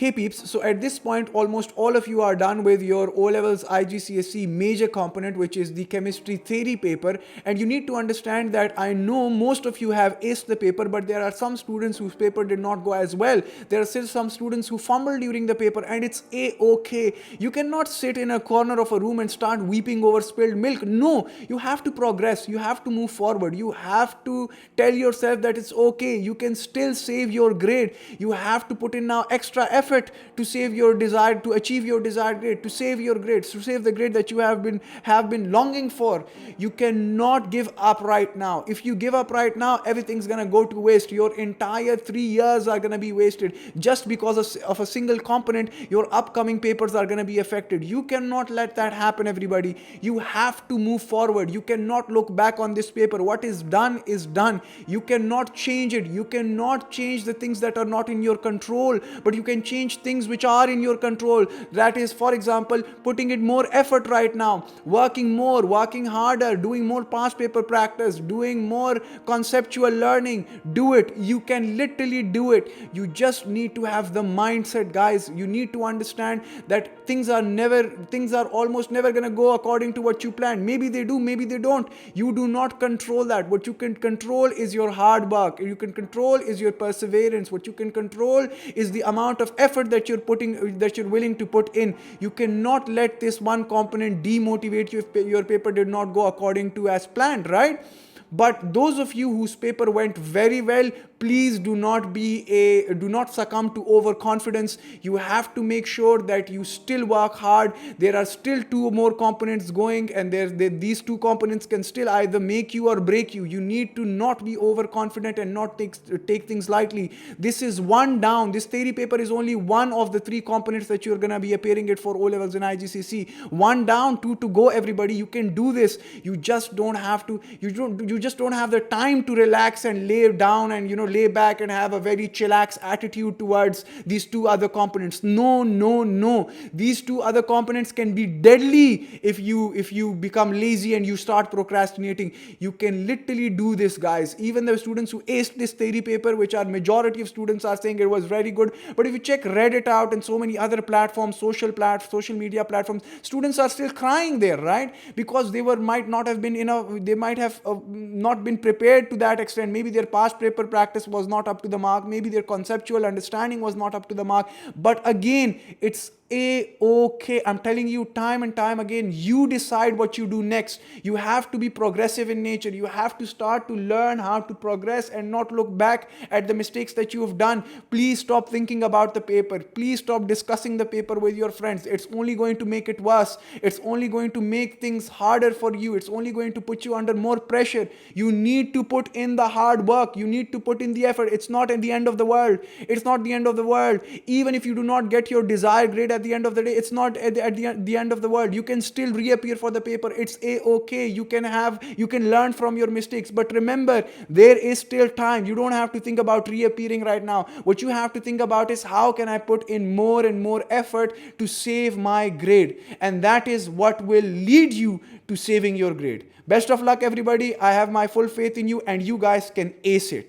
Hey peeps, so at this point, almost all of you are done with your O-levels IGCSE major component, which is the chemistry theory paper. And you need to understand that I know most of you have aced the paper, but there are some students whose paper did not go as well. There are still some students who fumbled during the paper, and it's a-okay. You cannot sit in a corner of a room and start weeping over spilled milk. No, you have to progress. You have to move forward. You have to tell yourself that it's okay. You can still save your grade. You have to put in now extra effort to save your desired, to achieve your desired grade, to save your grades, to save the grade that you have been longing for. You cannot give up right now. If you give up right now, everything's gonna go to waste. Your entire 3 years are gonna be wasted just because of a single component. Your upcoming papers are gonna be affected. You cannot let that happen, everybody. You have to move forward. You cannot look back on this paper. What is done is done. You cannot change it. You cannot change the things that are not in your control, but you can change things which are in your control. That is, for example, putting in more effort right now, working more, working harder, doing more past paper practice, doing more conceptual learning. Do it. You can literally do it. You just need to have the mindset, guys. You need to understand that things are almost never going to go according to what you planned. Maybe they do, maybe they don't. You do not control that. What you can control is your hard work. You can control is your perseverance. What you can control is the amount of effort that you're willing to put in. You cannot let this one component demotivate you if your paper did not go according to as planned, right? But those of you whose paper went very well, please do not succumb to overconfidence. You have to make sure that you still work hard. There are still two more components going, and these two components can still either make you or break you. You need to not be overconfident and not take things lightly. This is one down. This theory paper is only one of the three components that you're going to be appearing it for O-levels and IGCSE. One down, two to go, everybody. You can do this. You just don't have to, you just don't have the time to relax and lay down and lay back and have a very chillax attitude towards these two other components. No. These two other components can be deadly if you become lazy and you start procrastinating. You can literally do this, guys. Even the students who aced this theory paper, which are majority of students, are saying it was very good. But if you check Reddit out and so many other platforms, social media platforms, students are still crying there, right? Because they might not have been they might have not been prepared to that extent. Maybe their past paper practice was not up to the mark. Maybe their conceptual understanding was not up to the mark. But again, it's a-okay. I'm telling you time and time again, you decide what you do next. You have to be progressive in nature. You have to start to learn how to progress and not look back at the mistakes that you have done. Please stop thinking about the paper. Please stop discussing the paper with your friends. It's only going to make it worse. It's only going to make things harder for you. It's only going to put you under more pressure. You need to put in the hard work. You need to put in the effort. It's not at the end of the world. It's not the end of the world. Even if you do not get your desired grade at the end of the day, it's not at the end of the world. You can still reappear for the paper. It's a-okay. You can learn from your mistakes. But remember, there is still time. You don't have to think about reappearing right now. What you have to think about is, how can I put in more and more effort to save my grade? And that is what will lead you to saving your grade. Best of luck, everybody. I have my full faith in you, and you guys can ace it.